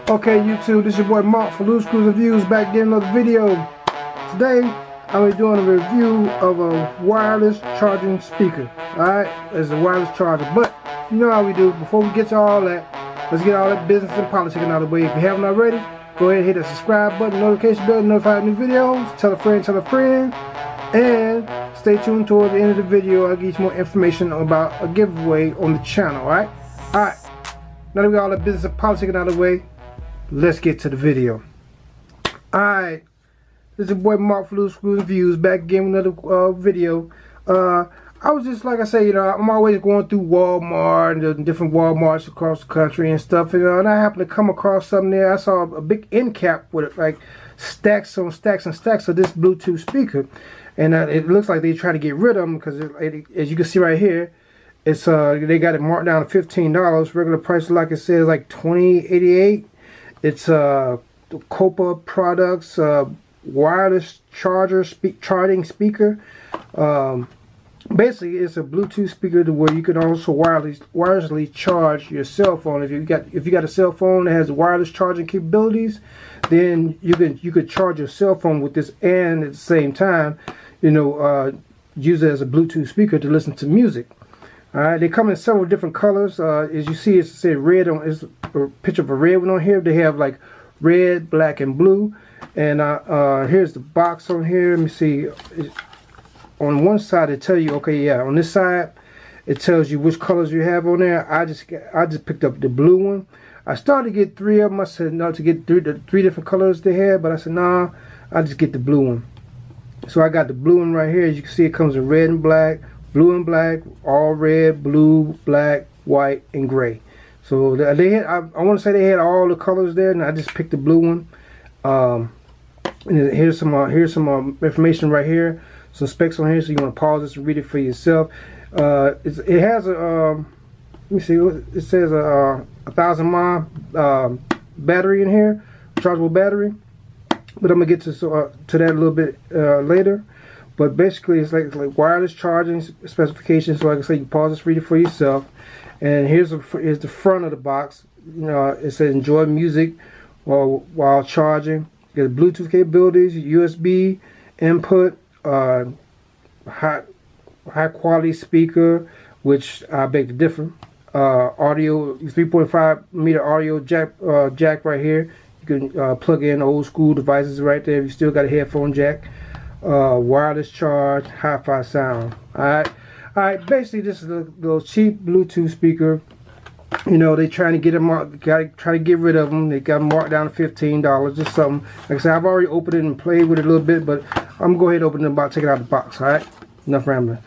Okay, YouTube, this is your boy Mark for Loose Screws Reviews, back getting another video. Today, I'll be doing a review of a wireless charging speaker. Alright, it's a wireless charger, but you know how we do. Before we get to all that, let's get all that business and politics out of the way. If you haven't already, go ahead and hit that subscribe button, notification bell, notify new videos, tell a friend, and stay tuned towards the end of the video. I'll give you some more information about a giveaway on the channel, alright? Alright, now that we got all that business and politics out of the way, let's get to the video. Alright, this is your boy Mark for Loose Screws Reviews, back again with another video. I was just, like I say, you know, I'm always going through Walmart and different Walmarts across the country and stuff, you know, and I happened to come across something there. I saw a big end cap with like stacks on stacks and stacks of this Bluetooth speaker, and it looks like they try to get rid of them because, as you can see right here, it's they got it marked down to $15. Regular price, like it says, like $20.88. It's COPIA products, wireless charger charging speaker. Basically, it's a Bluetooth speaker to where you can also wirelessly charge your cell phone. If you got a cell phone that has wireless charging capabilities, then you could charge your cell phone with this, and at the same time, you know, use it as a Bluetooth speaker to listen to music. Alright, they come in several different colors. As you see, it's said red on. It's a picture of a red one on here. They have like red, black, and blue. And here's the box on here. Let me see. On one side, it tells you, okay, yeah. On this side, it tells you which colors you have on there. I just picked up the blue one. I started to get three of them. I said no to get three different colors they had, but I said nah, I'll just get the blue one. So I got the blue one right here. As you can see, it comes in red and black. Blue and black, all red, blue, black, white, and gray. So they had, I want to say they had all the colors there, and I just picked the blue one. And here's some information right here, some specs on here. So you want to pause this and read it for yourself. It has a let me see. It says a 1,000 mAh battery in here, chargeable battery. But I'm gonna get to that a little bit later. But basically, it's like wireless charging specifications. So like I say, you pause this, read it for yourself. And here's the front of the box. You know, it says enjoy music while charging. You got Bluetooth capabilities, USB input, high quality speaker, which I beg to differ. Audio, 3.5mm audio jack right here. You can plug in old school devices right there. You still got a headphone jack. Wireless charge, hi-fi sound. Alright, basically this is a little cheap Bluetooth speaker. You know, they trying to get them, try to get rid of them. They got them marked down to $15 or something. Like I said, I've already opened it and played with it a little bit, but I'm gonna go ahead and open it and take it out of the box. Alright, enough rambling.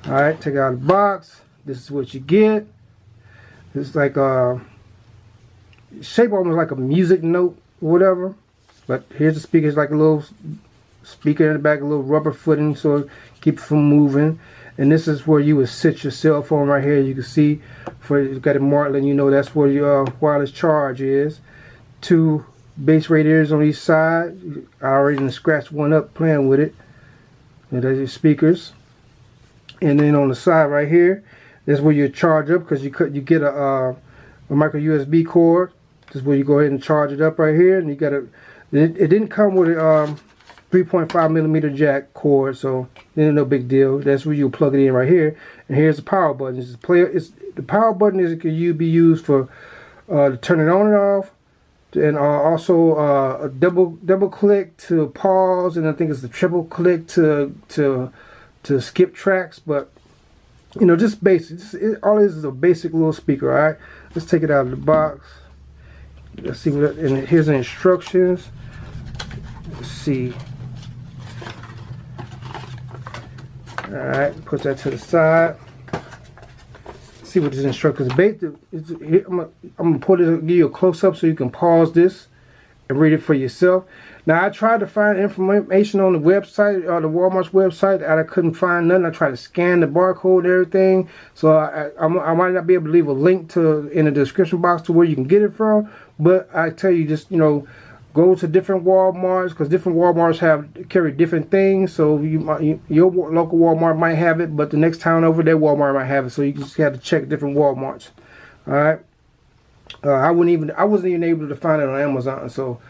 Alright, take it out of the box. This is what you get. It's like shape almost like a music note or whatever. But here's the speaker. It's like a little speaker in the back, a little rubber footing, so keep it from moving. And this is where you would sit your cell phone right here. You can see, you got it marked, and you know that's where your wireless charge is. 2 base radiators on each side. I already scratched one up playing with it. And there's your speakers. And then on the side right here, that's where you charge up, because you get a micro USB cord. This is where you go ahead and charge it up right here. And you got it didn't come with a 3.5mm jack cord, so no big deal. That's where you plug it in right here. And here's the power button. The power button can be used for to turn it on and off, and also a double click to pause, and I think it's the triple click to skip tracks. But you know, just basic. All this is a basic little speaker. All right, let's take it out of the box. Let's see what. And here's the instructions. Let's see. Alright, put that to the side. See what this instructions is. I'm gonna give you a close-up so you can pause this and read it for yourself. Now, I tried to find information on the website, the Walmart's website, and I couldn't find nothing. I tried to scan the barcode and everything, so I might not be able to leave a link in the description box to where you can get it from. But I tell you, just, you know, go to different Walmarts, because different Walmarts carry different things. So your local Walmart might have it, but the next town over there Walmart might have it. So you just have to check different Walmarts. All right. I wasn't even able to find it on Amazon. So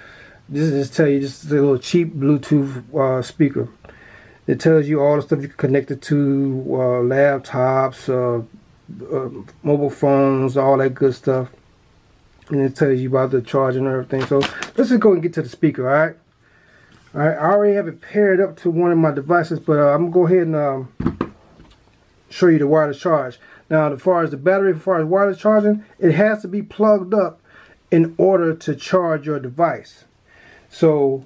this is just tell you, just a little cheap Bluetooth speaker. It tells you all the stuff you can connect it to, laptops, mobile phones, all that good stuff. And it tells you about the charging and everything. So let's just go and get to the speaker, all right? All right, I already have it paired up to one of my devices, but I'm going to go ahead and show you the wireless charge. Now, as far as the battery, as far as wireless charging, it has to be plugged up in order to charge your device. So,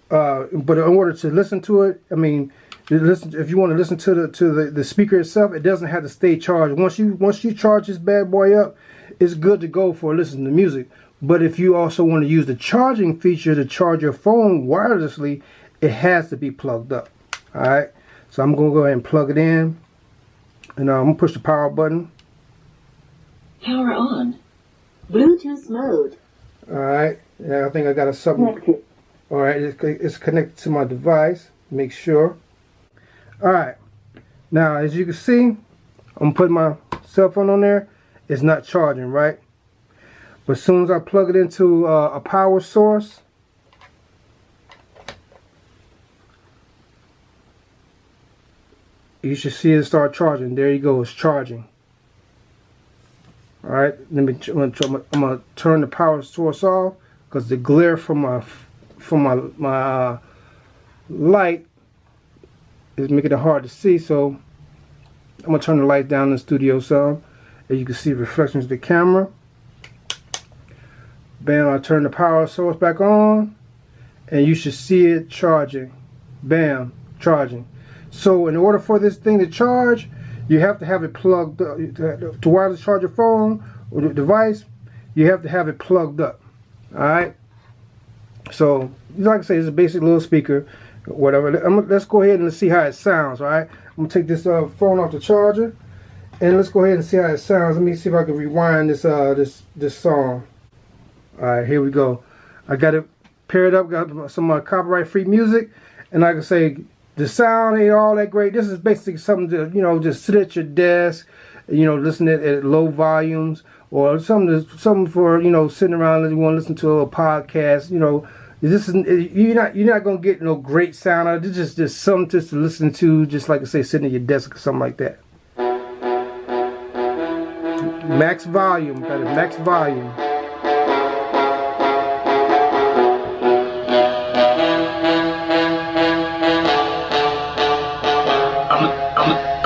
but in order to listen to it, I mean, if you want to listen to the speaker itself, it doesn't have to stay charged. Once you charge this bad boy up, it's good to go for listening to music. But if you also want to use the charging feature to charge your phone wirelessly, it has to be plugged up. All right. So I'm going to go ahead and plug it in, and I'm going to push the power button. Power on. Bluetooth mode. All right. Yeah, I think I got something. All right, it's connected to my device. Make sure. All right. Now, as you can see, I'm putting my cell phone on there. It's not charging, right? But as soon as I plug it into a power source, you should see it start charging. There you go. It's charging. All right. I'm gonna turn the power source off because the glare from my light is making it hard to see. So I'm gonna turn the light down in the studio some, and you can see reflections of the camera. Bam! I turn the power source back on, and you should see it charging. Bam! Charging. So in order for this thing to charge, you have to have it plugged up. To wireless charge your phone or the device, you have to have it plugged up. Alright? So, like I say, it's a basic little speaker, whatever. Let's go ahead and see how it sounds, alright? I'm going to take this phone off the charger, and let's go ahead and see how it sounds. Let me see if I can rewind this song. Alright, here we go. I got it paired up, got some copyright-free music, and like I say, the sound ain't all that great. This is basically something to, just sit at your desk, listen at low volumes, or something for, sitting around and you want to listen to a podcast. This is you're not gonna get no great sound out of it. This is just something just to listen to, just like I say, sitting at your desk or something like that. Max volume, got it, max volume.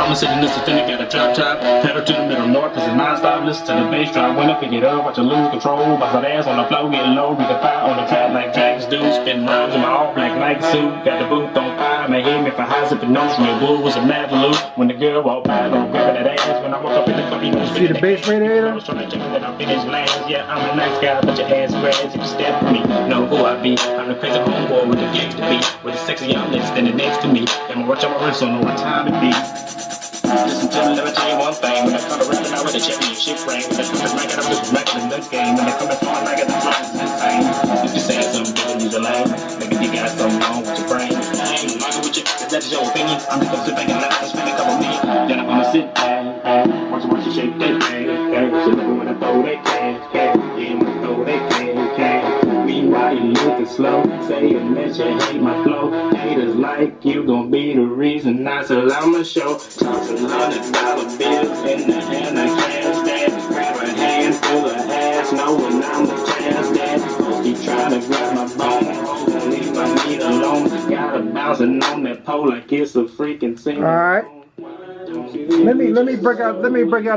I'm sitting this thing, got a drop top, pedal to the middle north, cause it's non-stop, listen to the bass drop, when I pick it up, watch it lose control, bust that ass on the floor, get low, breathe the fire on the track like dragons do, spitting rhymes in my all black Nike suit, got the booth on fire, man, hit me for high, sipping notes from your bull, was a mad balloon, when the girl walked by, don't grab that ass, when I walk up in the club, you know, see the bass radiator? I was trying to tell you that I'm finished last, yeah, I'm a nice guy, but your ass grass, if you step with me, know who I be, I'm the crazy homeboy with the gigs to be, with the sexy young lady standing next to me, I'ma watch on my wrist, so know what time it be. Listen to me, let me tell you one thing. When I come around and I with a championship ring, when I come to make it, I'm just racking in the game. When I come to I got the flies insane. If you say something, you can use a lane. Maybe you got something wrong with your brain. I ain't arguing with you, if that's your opinion. I'm just gonna sit back and let us spend a couple minutes. Then I'm gonna sit back, watch you shake that thing. So look when I throw that cash, yeah, when I throw that cash. Meanwhile, you looking slow, saying that you hate my flow. Haters like you gon' be the reason I sell out my show. Tossing $100 bills in the hand of cash that grab a handful of ass, knowing I'm the chance that folks keep trying to grab my bone. Leave my meat alone. Got her bouncing on that pole like it's a freaking single. All right. Let me break out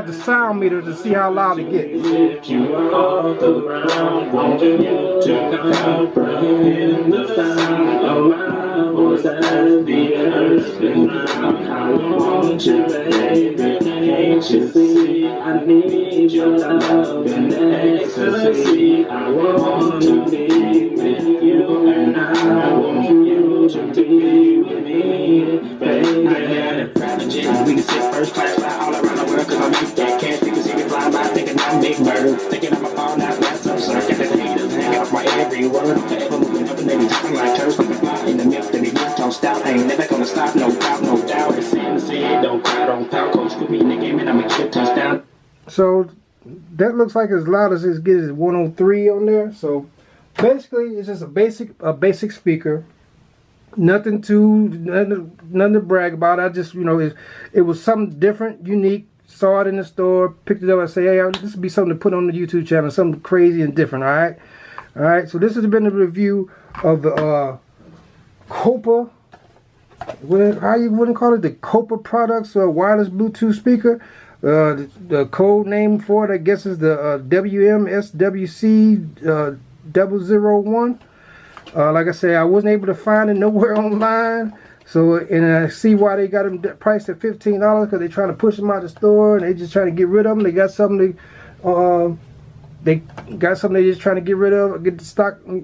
the sound meter to see how loud it gets. You off the ground, want you to comprehend the sound of my voice as the earth spins round. I want you, baby, can't you see? I need your love and ecstasy. I want to be with you, and I want you to be with me, baby. I got a private jet, we can sit first class, fly all around the world, cause I make that cash. People see me flying by, thinking I'm Big Bird, thinking I'm a fall, not that's absurd. Got the haters hanging off my every word. Forever moving up and they be talking like turds, like a fly in the milk, they be milk on stout. I ain't never gonna stop, no doubt, no doubt. It's in the city, don't cry, don't pout. Coach put me in the game and I'ma get a touchdown. So that looks like as loud as it gets 103 on there. So basically, it's just a basic speaker. Nothing to brag about. I just, you know, it was something different, unique. Saw it in the store, picked it up. I say, hey, this would be something to put on the YouTube channel, something crazy and different. All right. So this has been a review of the COPIA. How you wouldn't call it, the COPIA products, wireless Bluetooth speaker. The code name for it, I guess, is the WMSWC 001. Like I say, I wasn't able to find it nowhere online. So, and I see why they got them priced at $15, because they're trying to push them out the store and they just trying to get rid of them. They got something they just trying to get rid of,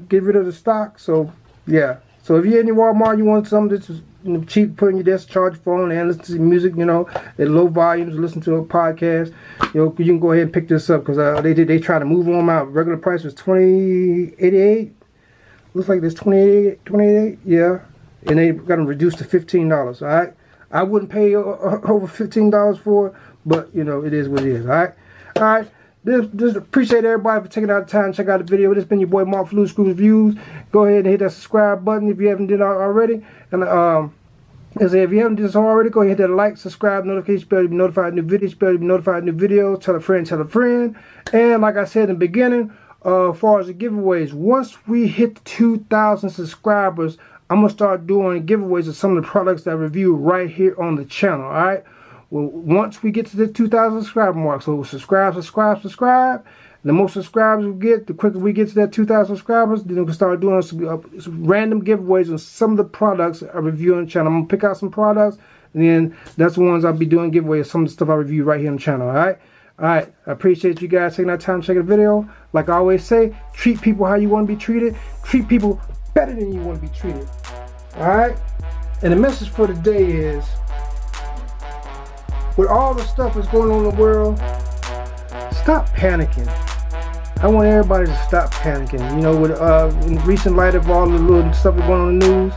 get rid of the stock. So yeah. So if you're in your Walmart, you want something that's, you know, cheap, put in your desk, charge your phone, and listen to music, you know, at low volumes, listen to a podcast, you know, you can go ahead and pick this up, because they try to move them out. Regular price was $20.88. Looks like this $28.88, yeah. And they got them reduced to $15. All right, I wouldn't pay over $15 for it, but you know, it is what it is. All right. Just appreciate everybody for taking out the time to check out the video. This has been your boy Mark Flu School Reviews. Go ahead and hit that subscribe button if you haven't done it already. And if you haven't done so already, go ahead and hit that like, subscribe, notification bell to be notified of new videos. Tell a friend. And like I said in the beginning, as far as the giveaways, once we hit 2,000 subscribers, I'm going to start doing giveaways of some of the products that I review right here on the channel, all right? Well, once we get to the 2,000 subscriber mark, so subscribe. The more subscribers we get, the quicker we get to that 2,000 subscribers, then we can start doing some random giveaways on some of the products I review on the channel. I'm going to pick out some products, and then that's the ones I'll be doing giveaways, some of the stuff I review right here on the channel, all right? All right, I appreciate you guys taking that time to check the video. Like I always say, treat people how you want to be treated. Treat people better than you want to be treated. All right? And the message for today is, with all the stuff that's going on in the world, stop panicking. I want everybody to stop panicking. You know, with in recent light of all the little stuff that's going on in the news,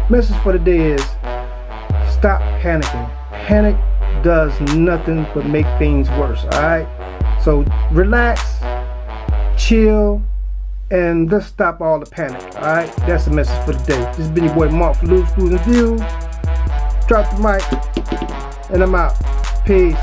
message for today is, stop panicking. Panic does nothing but make things worse. All right? So relax, chill, and let's stop all the panic. Alright, that's the message for today. This has been your boy Mark for Loose Schools and Views. Drop the mic, and I'm out. Peace.